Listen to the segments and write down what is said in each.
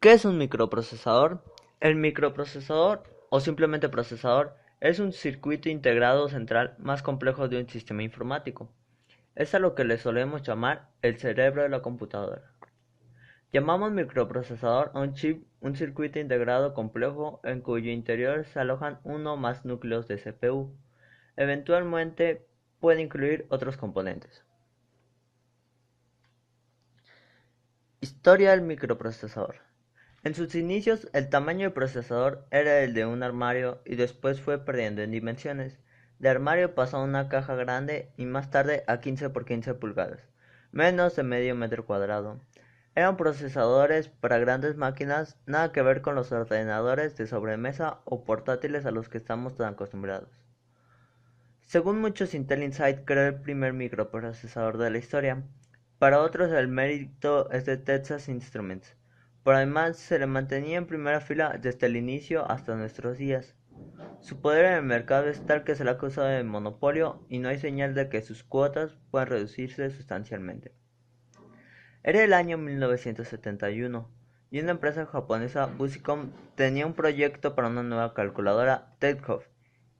¿Qué es un microprocesador? El microprocesador, o simplemente procesador, es un circuito integrado central más complejo de un sistema informático. Es a lo que le solemos llamar el cerebro de la computadora. Llamamos microprocesador a un chip, un circuito integrado complejo en cuyo interior se alojan uno o más núcleos de CPU. Eventualmente puede incluir otros componentes. Historia del microprocesador. En sus inicios, el tamaño del procesador era el de un armario y después fue perdiendo en dimensiones. De armario pasó a una caja grande y más tarde a 15 por 15 pulgadas, menos de medio metro cuadrado. Eran procesadores para grandes máquinas, nada que ver con los ordenadores de sobremesa o portátiles a los que estamos tan acostumbrados. Según muchos, Intel Inside creó el primer microprocesador de la historia. Para otros el mérito es de Texas Instruments, pero además se le mantenía en primera fila desde el inicio hasta nuestros días. Su poder en el mercado es tal que se le ha acusado de monopolio y no hay señal de que sus cuotas puedan reducirse sustancialmente. Era el año 1971 y una empresa japonesa, Busicom, tenía un proyecto para una nueva calculadora. Ted Hoff,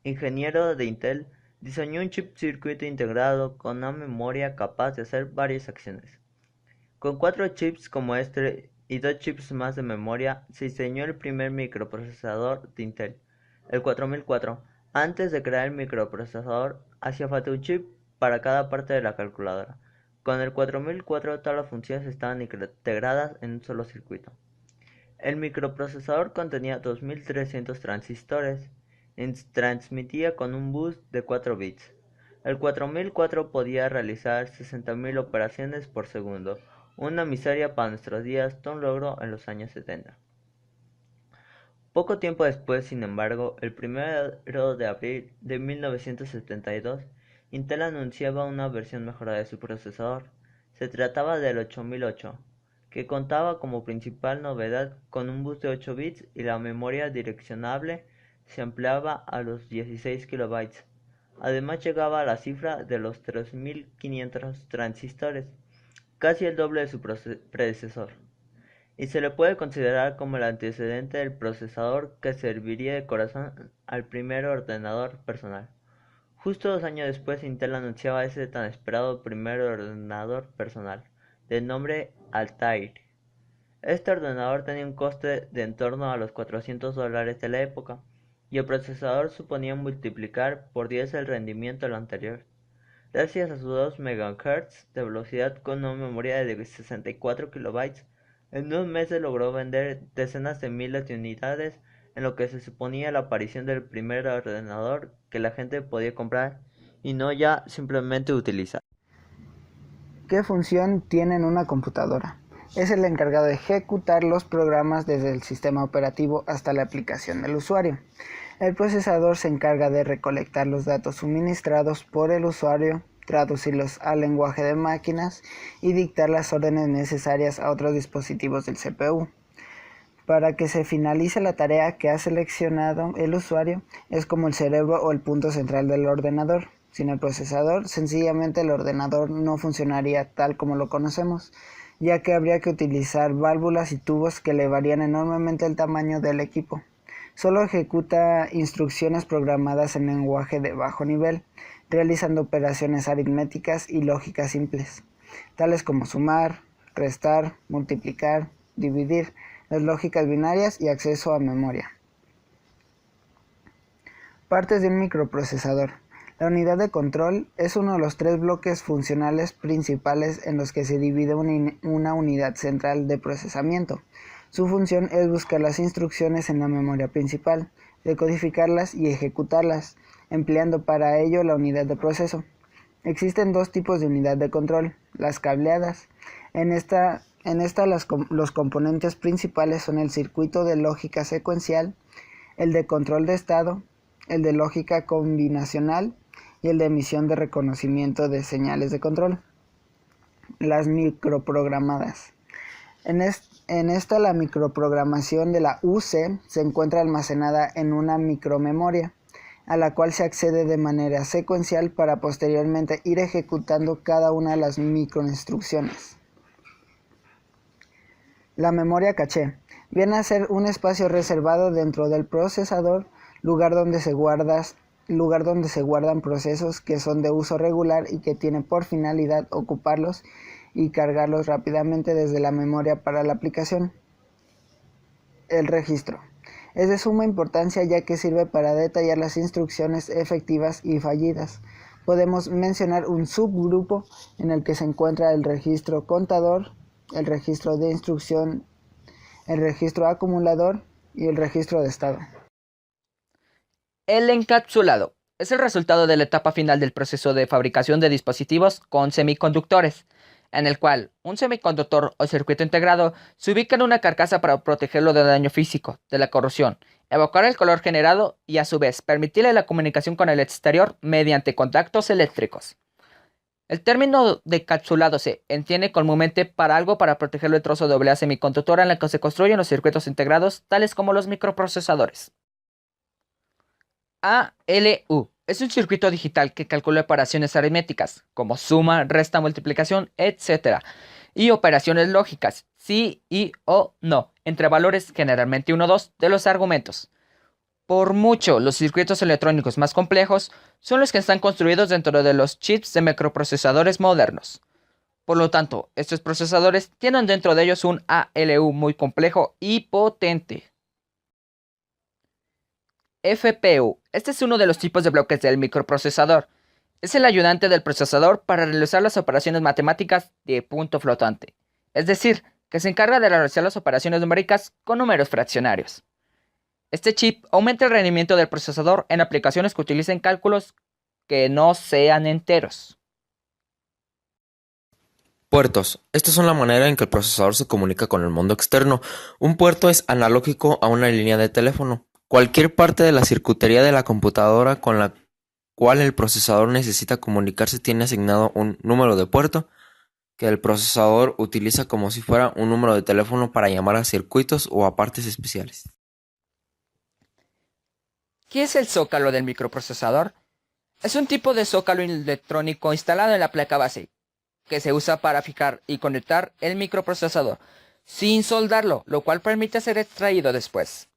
ingeniero de Intel, diseñó un chip circuito integrado con una memoria capaz de hacer varias acciones. Con 4 chips como este y 2 chips más de memoria, se diseñó el primer microprocesador de Intel, el 4004. Antes de crear el microprocesador, hacía falta un chip para cada parte de la calculadora. Con el 4004 todas las funciones estaban integradas en un solo circuito. El microprocesador contenía 2300 transistores y transmitía con un bus de 4 bits. El 4004 podía realizar 60.000 operaciones por segundo, una miseria para nuestros días, todo un logro en los años 70. Poco tiempo después, sin embargo, el 1 de abril de 1972, Intel anunciaba una versión mejorada de su procesador. Se trataba del 8008, que contaba como principal novedad con un bus de 8 bits y la memoria direccionable se ampliaba a los 16 kilobytes. Además llegaba a la cifra de los 3500 transistores, casi el doble de su predecesor, y se le puede considerar como el antecedente del procesador que serviría de corazón al primer ordenador personal. Justo 2 años después, Intel anunciaba ese tan esperado primer ordenador personal, de nombre Altair. Este ordenador tenía un coste de en torno a los $400 de la época, y el procesador suponía multiplicar por 10 el rendimiento del anterior. Gracias a sus 2 MHz de velocidad con una memoria de 64 kilobytes, en unos meses logró vender decenas de miles de unidades, en lo que se suponía la aparición del primer ordenador que la gente podía comprar y no ya simplemente utilizar. ¿Qué función tiene en una computadora? Es el encargado de ejecutar los programas desde el sistema operativo hasta la aplicación del usuario. El procesador se encarga de recolectar los datos suministrados por el usuario, traducirlos al lenguaje de máquinas y dictar las órdenes necesarias a otros dispositivos del CPU. Para que se finalice la tarea que ha seleccionado el usuario, es como el cerebro o el punto central del ordenador. Sin el procesador, sencillamente el ordenador no funcionaría tal como lo conocemos, ya que habría que utilizar válvulas y tubos que elevarían enormemente el tamaño del equipo. Solo ejecuta instrucciones programadas en lenguaje de bajo nivel, realizando operaciones aritméticas y lógicas simples, tales como sumar, restar, multiplicar, dividir, las lógicas binarias y acceso a memoria. Partes de un microprocesador. La unidad de control es uno de los 3 bloques funcionales principales en los que se divide una unidad central de procesamiento. Su función es buscar las instrucciones en la memoria principal, decodificarlas y ejecutarlas, empleando para ello la unidad de proceso. Existen 2 tipos de unidad de control, las cableadas. En esta los componentes principales son el circuito de lógica secuencial, el de control de estado, el de lógica combinacional y el de emisión de reconocimiento de señales de control. Las microprogramadas. En esta la microprogramación de la UC se encuentra almacenada en una micromemoria, a la cual se accede de manera secuencial para posteriormente ir ejecutando cada una de las microinstrucciones. La memoria caché. Viene a ser un espacio reservado dentro del procesador, lugar donde se guardan procesos que son de uso regular y que tienen por finalidad ocuparlos y cargarlos rápidamente desde la memoria para la aplicación. El registro. Es de suma importancia ya que sirve para detallar las instrucciones efectivas y fallidas. Podemos mencionar un subgrupo en el que se encuentra el registro contador, el registro de instrucción, el registro acumulador y el registro de estado. El encapsulado es el resultado de la etapa final del proceso de fabricación de dispositivos con semiconductores, en el cual un semiconductor o circuito integrado se ubica en una carcasa para protegerlo del daño físico, de la corrosión, evocar el color generado y a su vez permitirle la comunicación con el exterior mediante contactos eléctricos. El término de encapsulado se entiende comúnmente para algo para proteger el trozo de oblea semiconductora en la que se construyen los circuitos integrados, tales como los microprocesadores. ALU es un circuito digital que calcula operaciones aritméticas, como suma, resta, multiplicación, etc., y operaciones lógicas, sí y o no, entre valores generalmente 1 o 2 de los argumentos. Por mucho, los circuitos electrónicos más complejos son los que están construidos dentro de los chips de microprocesadores modernos. Por lo tanto, estos procesadores tienen dentro de ellos un ALU muy complejo y potente. FPU. Este es uno de los tipos de bloques del microprocesador. Es el ayudante del procesador para realizar las operaciones matemáticas de punto flotante. Es decir, que se encarga de realizar las operaciones numéricas con números fraccionarios. Este chip aumenta el rendimiento del procesador en aplicaciones que utilicen cálculos que no sean enteros. Puertos. Estos son la manera en que el procesador se comunica con el mundo externo. Un puerto es analógico a una línea de teléfono. Cualquier parte de la circuitería de la computadora con la cual el procesador necesita comunicarse tiene asignado un número de puerto que el procesador utiliza como si fuera un número de teléfono para llamar a circuitos o a partes especiales. ¿Qué es el zócalo del microprocesador? Es un tipo de zócalo electrónico instalado en la placa base, que se usa para fijar y conectar el microprocesador, sin soldarlo, lo cual permite ser extraído después.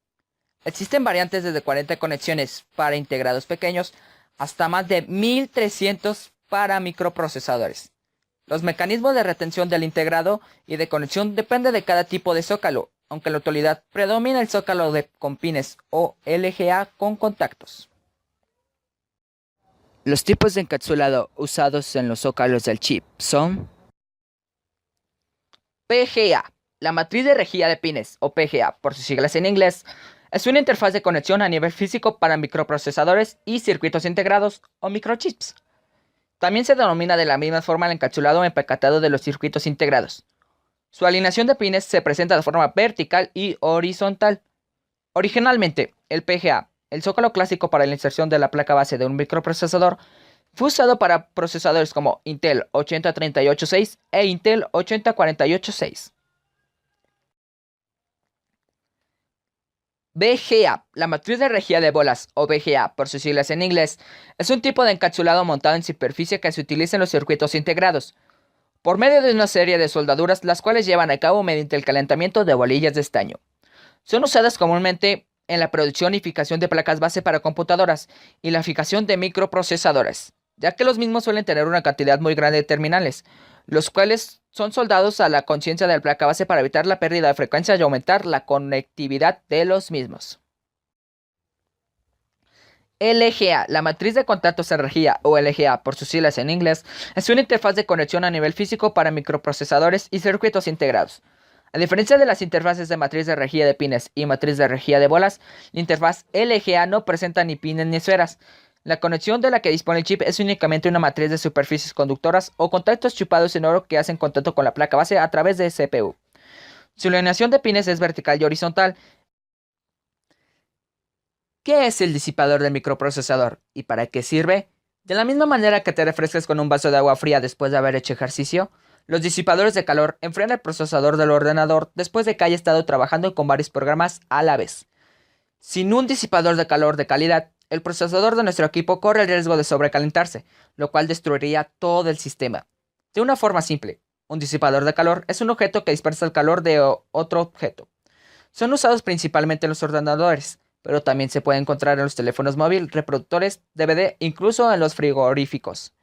Existen variantes desde 40 conexiones para integrados pequeños hasta más de 1300 para microprocesadores. Los mecanismos de retención del integrado y de conexión dependen de cada tipo de zócalo, aunque en la actualidad predomina el zócalo con pines o LGA con contactos. Los tipos de encapsulado usados en los zócalos del chip son PGA. La matriz de rejilla de pines, o PGA por sus siglas en inglés, es una interfaz de conexión a nivel físico para microprocesadores y circuitos integrados o microchips. También se denomina de la misma forma el encapsulado o empacatado de los circuitos integrados. Su alineación de pines se presenta de forma vertical y horizontal. Originalmente, el PGA, el zócalo clásico para la inserción de la placa base de un microprocesador, fue usado para procesadores como Intel 80386 e Intel 80486. VGA, la matriz de rejilla de bolas, o VGA por sus siglas en inglés, es un tipo de encapsulado montado en superficie que se utiliza en los circuitos integrados, por medio de una serie de soldaduras, las cuales llevan a cabo mediante el calentamiento de bolillas de estaño. Son usadas comúnmente en la producción y fijación de placas base para computadoras y la fijación de microprocesadores, ya que los mismos suelen tener una cantidad muy grande de terminales, los cuales son soldados a la conciencia de la placa base para evitar la pérdida de frecuencia y aumentar la conectividad de los mismos. LGA, la matriz de contactos de rejilla, o LGA por sus siglas en inglés, es una interfaz de conexión a nivel físico para microprocesadores y circuitos integrados. A diferencia de las interfaces de matriz de rejilla de pines y matriz de rejilla de bolas, la interfaz LGA no presenta ni pines ni esferas. La conexión de la que dispone el chip es únicamente una matriz de superficies conductoras o contactos chupados en oro que hacen contacto con la placa base a través de CPU. Su alineación de pines es vertical y horizontal. ¿Qué es el disipador del microprocesador y para qué sirve? De la misma manera que te refrescas con un vaso de agua fría después de haber hecho ejercicio, los disipadores de calor enfrían el procesador del ordenador después de que haya estado trabajando con varios programas a la vez. Sin un disipador de calor de calidad, el procesador de nuestro equipo corre el riesgo de sobrecalentarse, lo cual destruiría todo el sistema. De una forma simple, un disipador de calor es un objeto que dispersa el calor de otro objeto. Son usados principalmente en los ordenadores, pero también se puede encontrar en los teléfonos móviles, reproductores, DVD, incluso en los frigoríficos.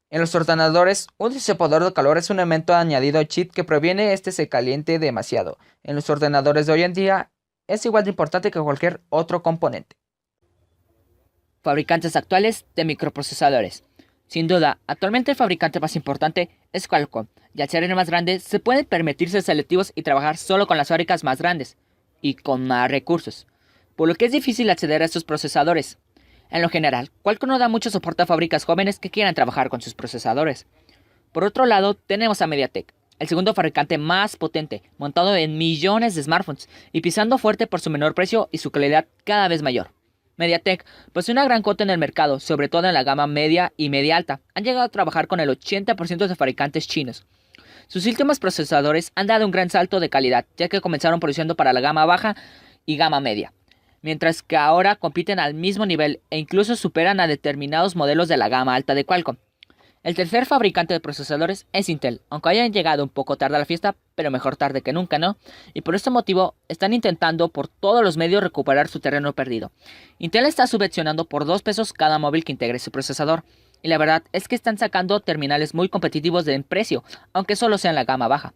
En los ordenadores, un disipador de calor es un elemento añadido chip que previene este se caliente demasiado. En los ordenadores de hoy en día es igual de importante que cualquier otro componente. Fabricantes actuales de microprocesadores. Sin duda, actualmente el fabricante más importante es Qualcomm, y al ser el más grande, se pueden permitir ser selectivos y trabajar solo con las fábricas más grandes, y con más recursos, por lo que es difícil acceder a estos procesadores. En lo general, Qualcomm no da mucho soporte a fábricas jóvenes que quieran trabajar con sus procesadores. Por otro lado, tenemos a MediaTek, el segundo fabricante más potente, montado en millones de smartphones y pisando fuerte por su menor precio y su calidad cada vez mayor. MediaTek posee una gran cuota en el mercado, sobre todo en la gama media y media alta. Han llegado a trabajar con el 80% de fabricantes chinos. Sus últimos procesadores han dado un gran salto de calidad, ya que comenzaron produciendo para la gama baja y gama media, mientras que ahora compiten al mismo nivel e incluso superan a determinados modelos de la gama alta de Qualcomm. El tercer fabricante de procesadores es Intel, aunque hayan llegado un poco tarde a la fiesta, pero mejor tarde que nunca, ¿no? Y por este motivo están intentando por todos los medios recuperar su terreno perdido. Intel está subvencionando por 2 pesos cada móvil que integre su procesador, y la verdad es que están sacando terminales muy competitivos en precio, aunque solo sea en la gama baja.